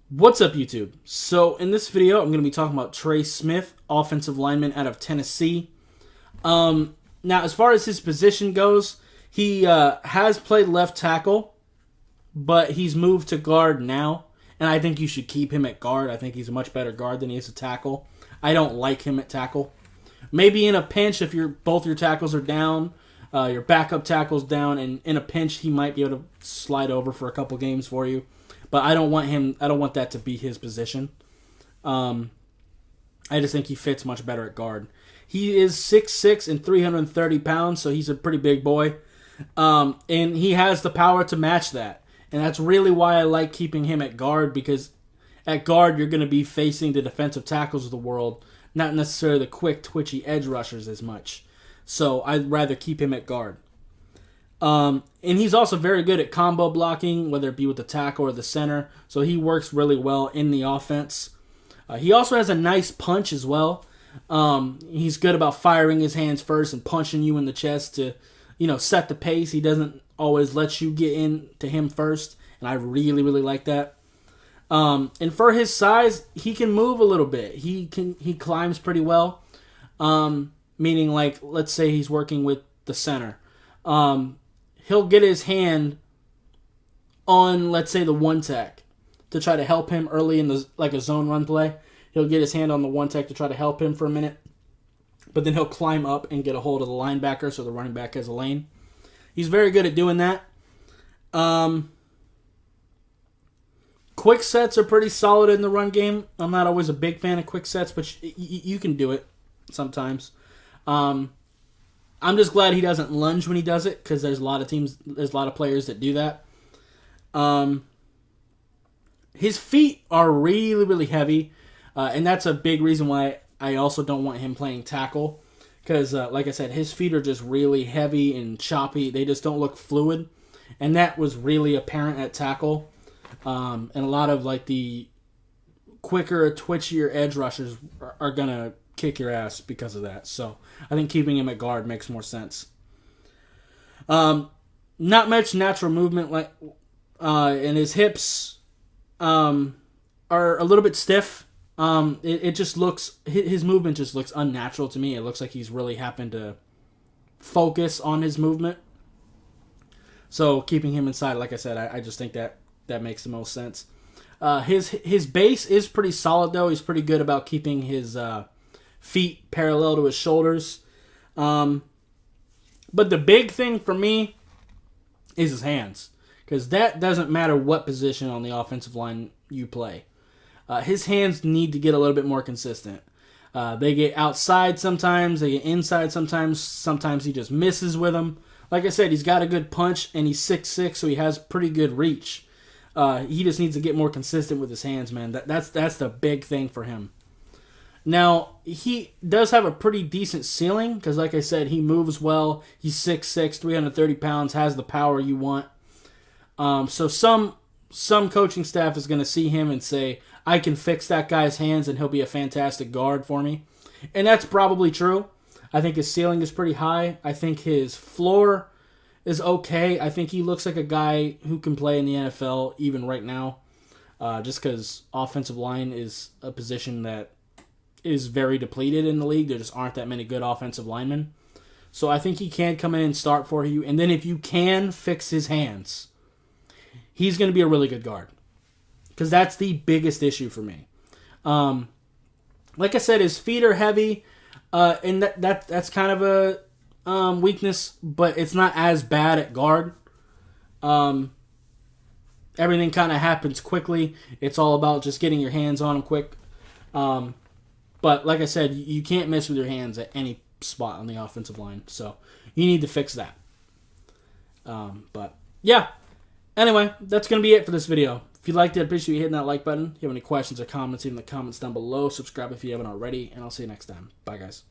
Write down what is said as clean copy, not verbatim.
What's up, YouTube? So in this video, I'm going to be talking about Trey Smith, offensive lineman out of Tennessee. Now, as far as his position goes, he has played left tackle, but he's moved to guard now, and I think you should keep him at guard. I think he's a much better guard than he is a tackle. I don't like him at tackle. Maybe in a pinch, if both your tackles are down, your backup tackle's down, and in a pinch, he might be able to slide over for a couple games for you. But I don't want that to be his position. I just think he fits much better at guard. He is 6'6" and 330 pounds, so he's a pretty big boy. And he has the power to match that. And that's really why I like keeping him at guard, because at guard you're going to be facing the defensive tackles of the world, not necessarily the quick, twitchy edge rushers as much. So I'd rather keep him at guard. And he's also very good at combo blocking, whether it be with the tackle or the center. So he works really well in the offense. He also has a nice punch as well. He's good about firing his hands first and punching you in the chest to, set the pace. He doesn't always let you get into him first, and I really, really like that. And for his size, he can move a little bit. He climbs pretty well. Meaning, like, let's say he's working with the center. He'll get his hand on, let's say, the one tech to try to help him early in a zone run play. He'll get his hand on the one tech to try to help him for a minute, but then he'll climb up and get a hold of the linebacker so the running back has a lane. He's very good at doing that. Quick sets are pretty solid in the run game. I'm not always a big fan of quick sets, but you can do it sometimes. I'm just glad he doesn't lunge when he does it, because there's a lot of players that do that. His feet are really, really heavy, and that's a big reason why I also don't want him playing tackle, because, like I said, his feet are just really heavy and choppy. They just don't look fluid, and that was really apparent at tackle. And a lot of the quicker, twitchier edge rushers are going to kick your ass because of that. So I think keeping him at guard makes more sense. Not much natural movement, and his hips are a little bit stiff. It just looks, his movement just looks unnatural to me. It looks like he's really having to focus on his movement. So keeping him inside, like I said, I just think that makes the most sense. His base is pretty solid, though. He's pretty good about keeping his feet parallel to his shoulders. But the big thing for me is his hands, because that doesn't matter what position on the offensive line you play. His hands need to get a little bit more consistent. They get outside sometimes, they get inside sometimes. Sometimes he just misses with them. Like I said, he's got a good punch, and he's 6'6", so he has pretty good reach. He just needs to get more consistent with his hands, man. That's the big thing for him. Now, he does have a pretty decent ceiling, because like I said, he moves well. He's 6'6", 330 pounds, has the power you want. So some coaching staff is going to see him and say, I can fix that guy's hands and he'll be a fantastic guard for me. And that's probably true. I think his ceiling is pretty high. I think his floor is okay. I think he looks like a guy who can play in the NFL even right now, just because offensive line is a position that is very depleted in the league. There just aren't that many good offensive linemen. So I think he can come in and start for you. And then if you can fix his hands, he's going to be a really good guard, because that's the biggest issue for me. Like I said, his feet are heavy, and that's kind of a weakness, but it's not as bad at guard. Everything kind of happens quickly. It's all about just getting your hands on him quick. But like I said, you can't mess with your hands at any spot on the offensive line, so you need to fix that. But yeah. Anyway, that's going to be it for this video. If you liked it, I appreciate you hitting that like button. If you have any questions or comments, leave in the comments down below. Subscribe if you haven't already, and I'll see you next time. Bye, guys.